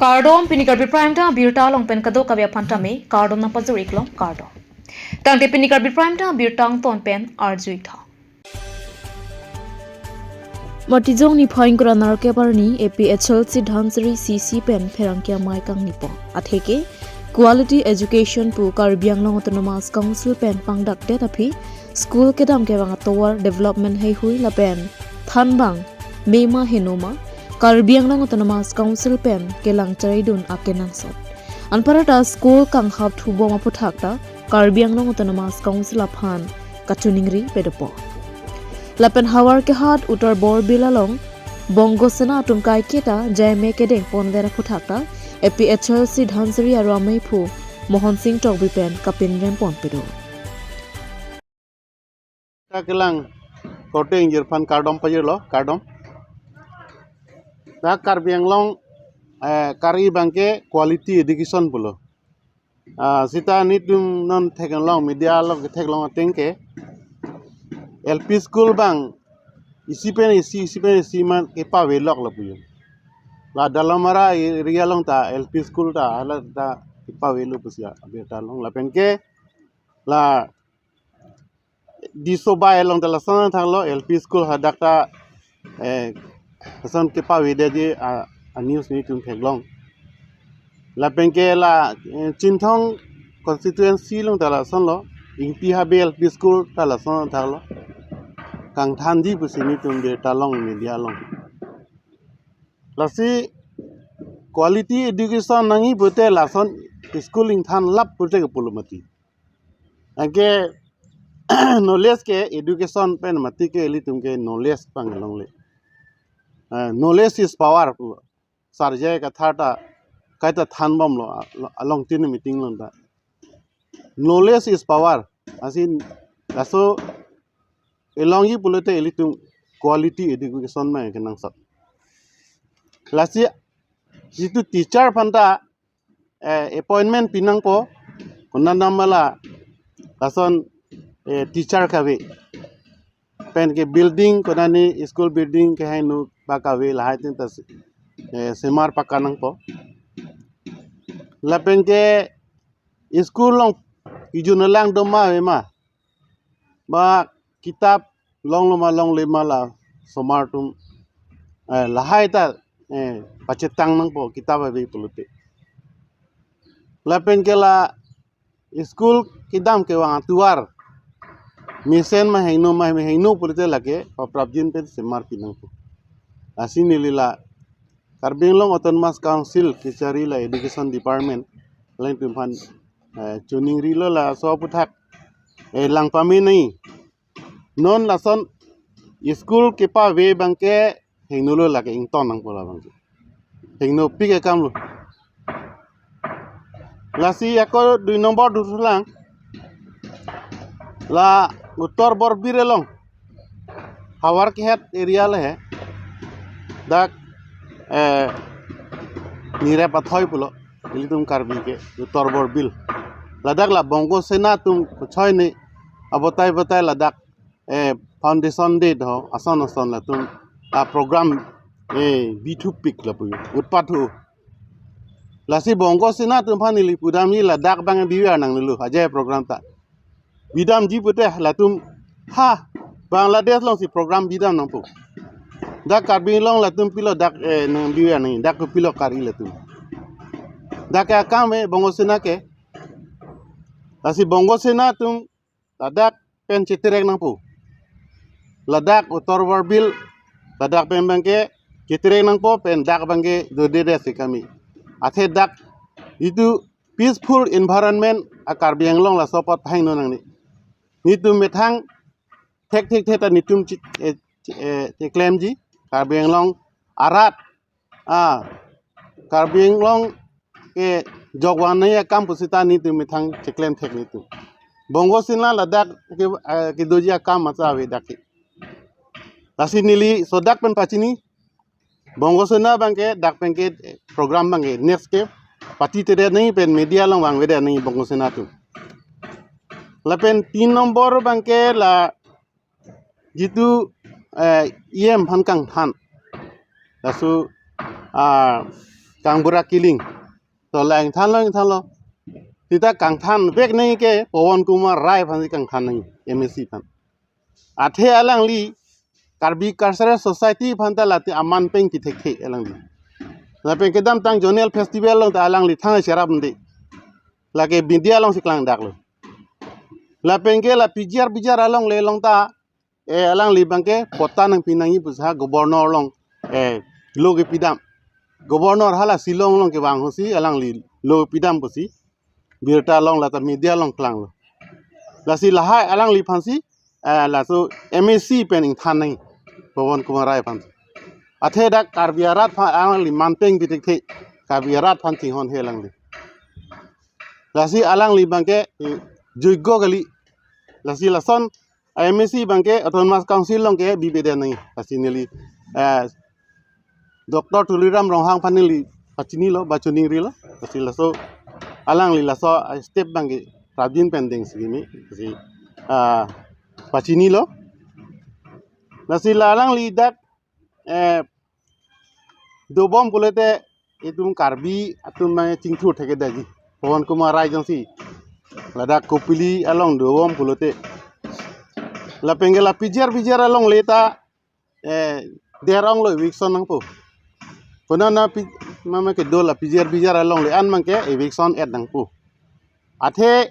Cardom pinikar prime ta birta long pen kado kavya phanta me cardom na pazuri klong cardom. Tang te pinikar prime ta birtang ton pen arjui tha. Matijong ni phaing kura narke parni APHL si dhansari CC pen pherangkya mai kang nipo. Atheke quality education pu Karbiang long autonomous council pen pangdak te tapi school kedam ke bang tower development hei hui la pen thanbang mema henoma Karbiang long autonomous council pen kelang charidun akenang sot. Anparata school kang hab thubo ma puthakta Karbiang long autonomous council aphan kachuningri pedopo. Lapen hawar ke hat utar bor bilalong bongo sena tungkai kita jame kedeng pondera puthakta APHL si dhansari aru amai phu Mohan Singh Togbi pen kapin rem pon pedo. Kelang kote injir fan kardom pajir lo kardom da Karbiang long kari bangke quality education pulo sita nitum non theken long media long ke thek long atengke LP school bang isi pen man ke pa velok lo puyo la dalamara area long ta LP school ta ala ta pa velu pusia abeta long la penke la disoba long dala sana thang lo LP school hadakta hasan ke pa vede di a news ni tum theklong la penke la chinthong constituency long dala son lo ingpi habe LP school dala son thang lo kang thanji pusini tum de talong media long lasi quality education nangi bote la son schooling than lap bote ke pulumati age knowledge ke education pen mati ke eli tum ke knowledge pangalong le knowledge is power sarjay ka thata kaita thanbam lo along tin meeting lon da knowledge is power asin aso elong yi pulote eli tum quality education ma ke nang sat lasi jitu teacher phanta appointment pinang po kunna namala lason teacher kawe pen ke building konani school building ke hainu pakawe lahai tin ta semar pakanang po la pen ke school long ijunalang doma ma ba kitab long lema la somartum lahai ta pacetang nang po kitab abi pulute la pen ke la school kidam ke wang tuar misen ma heino pulite lage prabjin pe semar pinang po asini lila Karbiang long autonomous council kisari la education department lain tumpan chuning rilo la so puthak lang pami nei non la son school ke pa ve bangke heino lo lage ington nang pola bang heino pike kam lo lasi ako 2 nomor dusulang la uttor borbire long hawar ke het area le he dak nire pathoi pulo ilitum Karbi ke uttor borbil ladak la bongo sena tum choi ne abotai ladak foundation day do ason la tum a program B2 pick la puyo utpathu lasi bongo sena tum phanili pudami ladak bang biwa nang lu aja program ta bidam ji pute latum ha Bangladesh long si program bidam nang pu dak Karbi long latum pilo dak nang biwa nang dak pilo kari latum dak ka kame bongo sena ke lasi bongo sena tum ladak pen citrek nang pu ladak utor warbil ladak pen bangke citrek nang po pen dak bangke dode si kami athe dak itu peaceful environment a Karbiang long la support hain no nang ni nitum methang thek ta nitum claim ji Karbiang long arat Karbiang long ke jogwan ya kampusita nitum methang claim thek nitum bongo sinla ladak ke doji kam masa we dak lasi nili sodak pen pachini bongo sena bangke dak penke program bangke next ke pati tere nahi pen media long bang wede nahi bongo sena tu la pen 3 nomor bangke la jitu iem hankang than lasu kang burak kiling to lang than lo tita kang than bek nei ke Pawan Kumar Rai phan kang than nei MSc phan athe alang li Karbi Cultural Society phan ta lati aman peng ki thek alang li la peng kedam tang jonel festival long ta alang li thang serap ndi la ke bindia long siklang dak lo la peng ke la pijar along le long ta alang li bangke pota nang pinangi pusha gobernur long loge pidam gobernur hala silong long ke bang hosi alang li lo pidam pusi birta long la ta media long klang lo la si la hai alang li phansi la so MSc pening thanai Pawan Kumar Rai phan athe dak karbiarat phan alang li mampeng bitik the karbiarat phan ting hon he lang li la si alang li bangke joiggo gali la si la son MSc bangke autonomous council long ke bibede nai asinili Dr. Tuliram Ronghang panili pachini lo bachuning ri lo si la so alang li la so step bangke rabjin pending sigimi si pachini lo la si la alang li dak dobom kulete itum karbi atum ma chingthu theke daji Pawan Kumar Rai jongsi ladak kopili along dobom kulete la pengela pijar along leta derong lo eviction nang po ponana mama ke dola pijar along le an mangke eviction et nang po athe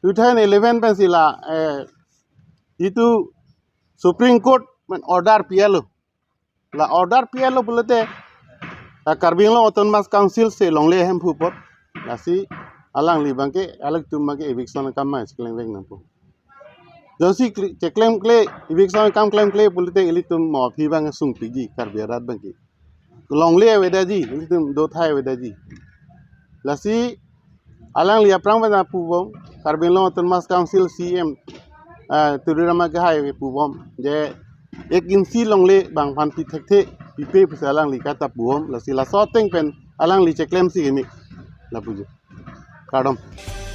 2011 pensila itu Supreme Court men order PLO la order PLO bulate Karbing Long Autonomous Council se long le hem phupot la si alang li bangke alag tum mage eviction kam ma skleng leng nang po josi claim clay eviction kam claim clay bulate ilitum mo phi bang sung pigi karbiarat bangki long le wedaji ilitum do thai wedaji la si alang li aprang bana pubom Karbing Long Autonomous Council CM Turirama Gahai pubom je ek insi long le bang phan pi thek the pi pe psalang li kata buom la sila soteng pen alang li cheklem si gemi la puju kadom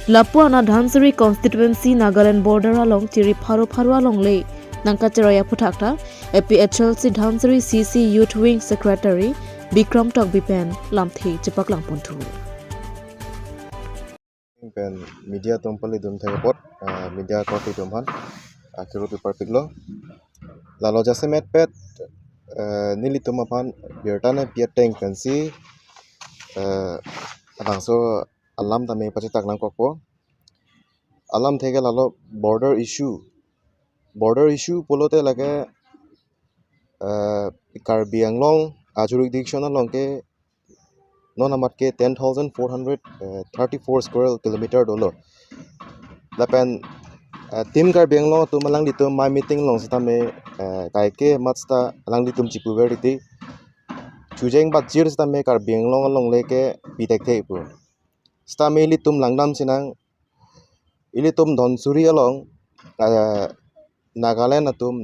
Lapua na Dhansari constituency Nagaland border along tiri pharu along le nangka cheraya phuthakta APHLC Dhansari CC Youth Wing Secretary Bikram Tokbipen lamthi chipak langpuntu pen media tompali dum thai pot media copy dumhan akhiru paper piglo lalo jase met pet nili tumapan birtane piateng pensi adangso alam tame pachitak nang kokpo alam thege lalo border issue polote lage Karbi Anglong jurisdiction longke non amat ke 10,434 square kilometer dolo lapen tim Karbi Anglong tu malang ditum my meeting long sitame kai ke matsta alang ditum chipuveriti chujeng bat jir sitame Karbi Anglong long leke pitek the pu stame litum langdam sinang ilitum Dhonsuri along Nagaland atum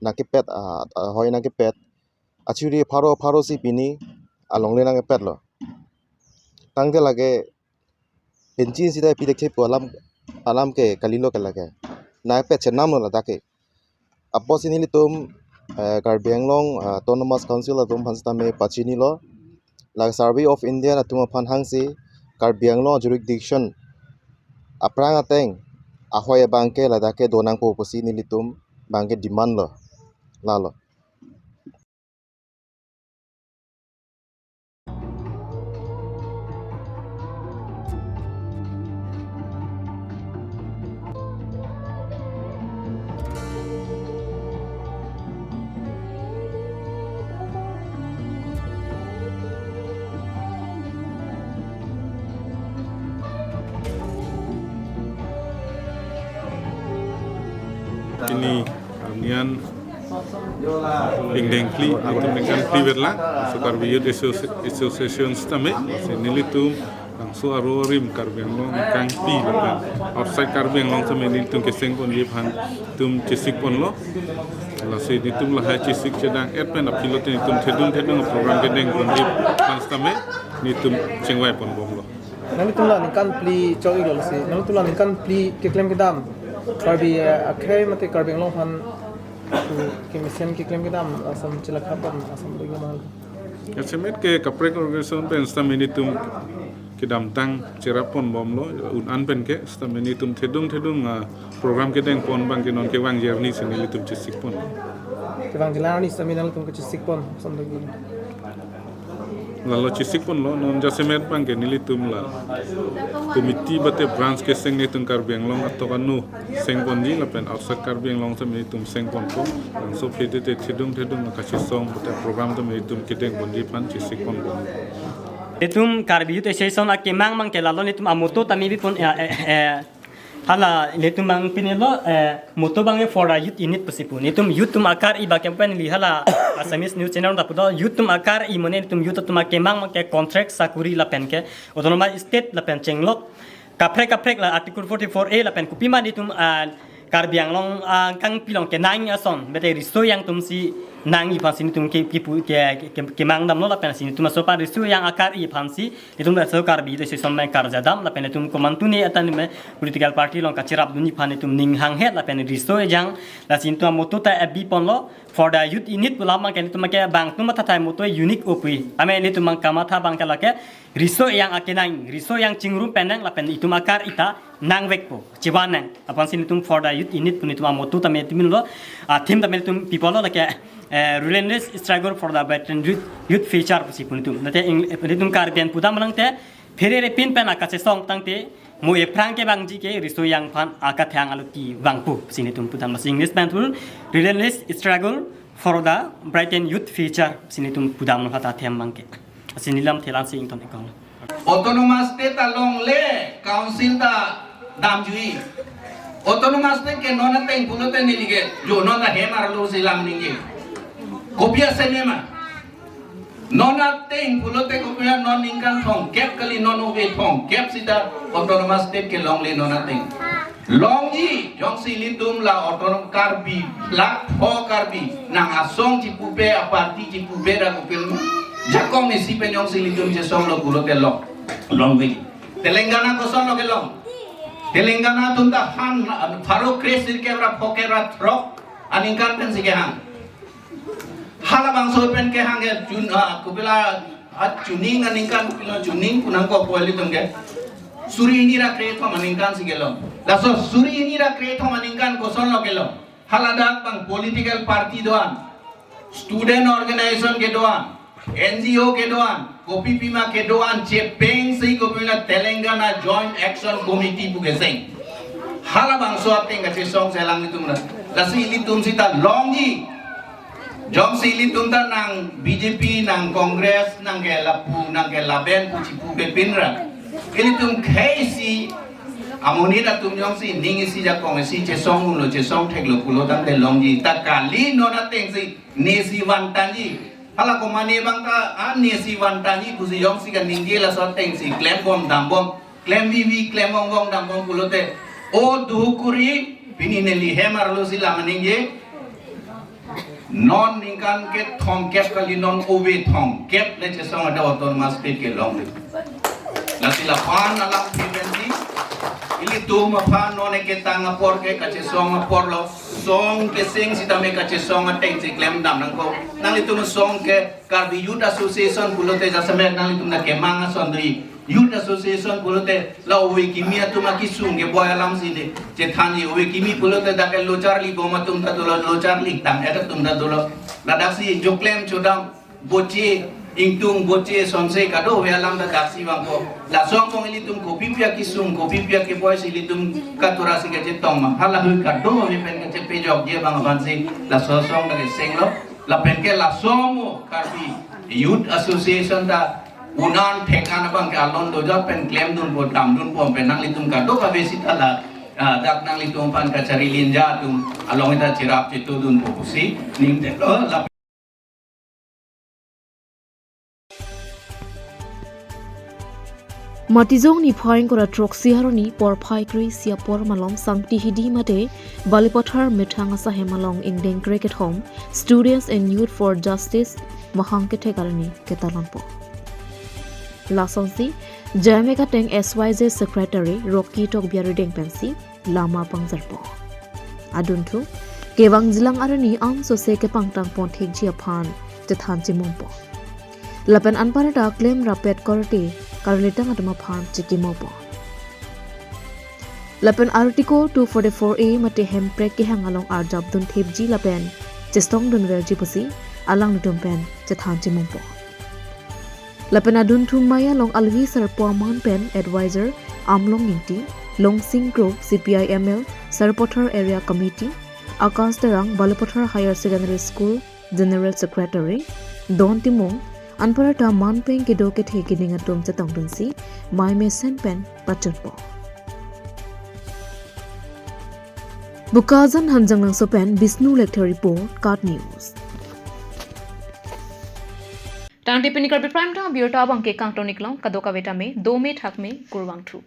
nakipet hoy nakipet achuri pharo si pini along le nang pet lo tangde lage pencin sida pitek the pu alam ke kalilo ke lage na pet chenam lo dake aposini litum Karbi Anglong Autonomous Council atum phanstame pachini lo lag Survey of India atum phan hangsi Karbi Anglong jurisdiction aprang ateng ahoy bangke ladake donang po posini litum bangke demand lo lalo Kini kemudian Pingdeng Pli atau dengan Pliverla Karbi Youth Association stame nilitum langsung arorim Karbi Anglong kang pi outside Karbi Anglong sama nilitum keseng pon lipan tum cisik pon lo langsung nilitum lah cisik sedang admin apilot nilitum thedung program kedeng pon lip pan stame nilitum cengwai pon bom lo nalitum la nikan pli choi lo si nalitum la nikan pli keklem kedam Karbi akhir mati Karbi Anglong han ke mission ke claim kedam asam cilak khatam asam bagi mahal Semet ke kaprek organisasi pen staminitum kidam tang cerapon bom lo un pen ke staminitum thedung program ke deng pon bang ke non ke wang jerni senilitum cisik pon. Kevang Jilani stamina tum ke cisik pon sondagi. Lalu cisik pun lo non jasemet bang ke nilitum la komiti bate branch ke seng nitum karbiang long atau kanu seng pon ji la pen outside karbiang long sama nitum seng pon ko so pdt thedung kasih song bate program tu nitum kideng pon ji pan cisik pon bon. Itum karbi itu season ak mang ke lalu itum amoto tami bi pun hala letum bang pinelo moto bang for a youth unit pasipun itum youth tum akar I campaign li hala Assamese news channel da pudo youth tum akar I mone tum youth tum ke mang ke contract sakuri la pen ke autonoma state la pen chenglok kaprek la article 44A la pen kupima itum karbiang long kang pilong ke nang ason bete riso yang tum si nang I pansi tum ke mang dam lo la pen sini tum so pa riso yang akar I pansi itum la so karbi itu season main karjadam la pen tum komantuni atan me political party long kacirap duni pan tum ning hang het la pen riso yang la sin tum moto ta abi pon lo for the youth unit ulama ke tum ke bang tum ta tai moto unique opui ame ni tum kama tha bang kala ke riso yang akenang riso yang cingrum penang la pen itum akar ita nang vekpo ciwanang apan sin tum for the youth unit pun itum moto ta me timin lo theme ta me tum people lo la ke relentless struggle for the better youth future si pun tum nate tum karbian pudam lang te phere pin pen akache song tang te mo e prang ke bang ji ke riso yang pan akat hang aluki wangpu sini tum pudam sing English pen pun relentless struggle for the brighten youth future sini tum pudam hata them bang ke sini lam thelan sing ton ekong autonomous state along le council ta damjui autonomous state ke nona teng pulote nilige jo nona hemar lo silam ninge kopia senema nona teng pulote kopia non ingkan thong kep kali non ove thong kep sida autonomous state ke long le nona teng long ji jong si litum la autonom karbi la ho karbi nang asong ji pupe aparti ji pupe da kopil jakong ni si penyong si litum je song lo pulote long be Telangana ko son lo ke long Telangana tunda han faro kresir ke bra pokera trok aningkan pen sige hang hala bang so pen ke hang jun kupila juning aningkan kupila juning kunang ko poeli tumge suri ini ra kre thom aningkan sige lo laso suri ini ra kre thom aningkan ko son lo ke lo hala dak bang political party doan student organization ke doan NGO ke doan Kopi Pima ke doan Jepeng sei kopila Telangana Joint Action Committee puge sing hala bang so ateng ka song selang itu na lasi litum sita longji jong si litum ta nang BJP nang Congress nang ke lapu nang ke laben pu cipu be pinra ilitum kaisi amoni da tum jong si ningi si ja kongsi che song lo che song thek lo pulo tang te longji ta kali no na teng si nesi wantanji hala ko mane bang ka nesi wantanji ku si jong si kan ningi la so teng si klem bom dam bom klem vivi klem bom dam bom pulo te o duhukuri pinineli hemar lo sila maninge non ningkan ke thong kep kali non ove thong kep le che song ada autonomous state ke long le la sila pan alam frequency ili tu ma pan non ke tanga por ke ka che song por lo song ke sing sita me ka che song ateng si klem dam nang ko nang itu song ke karbi youth association bulote jasame nang itu na ke manga sondri Youth Association pulote la owe kimia tuma kisung ke boy alam sini cethani owe kimi pulote dakel lochar li boma tum ta dolo lochar li tam eta tum ta dolo la daksi joklem chodam boche ingtung boche sonse kado we alam da daksi wangko la song kong ili tum kopi pia kisung kopi pia ke boy sili tum katurasi ke cetong ma hala hu kado we pen ke cepe jok je bang bansi la song da ke senglo la pen ke la somo karbi Youth Association ta unan tekan bang ke alon doja pen claim dun bo dam dun pom pen nang litum ka do ka besita la dak nang litum pan ka cari linja tum along ita cirap citu dun bo pusi ning te lo la Matizong ni phaing kora troksi haroni por phai kri sia por malom sangti hidi mate balipothar mithanga sa hemalong ingdeng cricket home students and youth for justice mahang ke thekarani ketalanpo Lasonsi, Jamaica Teng SYZ Secretary Rocky Tok Biarideng Pensi, Lama Pangzarpo. Aduntu, Kewang Zilang Arani Am Sose ke Pangtang Pontek Jiapan, Tethan Jimumpo. lapen anpara ta claim rapet korte karletang atma phan chikimopo lapen article 244A mate hemprek ki hangalong arjab dun thepji lapen chestong dun verji pusi alang nutum pen chethan chimongpo lapen adun thumaya long alwi sarpo man pen advisor amlong inti long sing group CPI-ML Sarpothar area committee Akas Terang Balapothar higher secondary school general secretary Don Timong anparata manpeng ke do ke theki ninga tom chatong dun si mai me sen pen pachutpo Bukazan hanjang nang sopen Bisnu lecture report card news Tang tipini karbi prime time biota bangke kang tonik long kadoka beta me 2 me thak me kurwang thu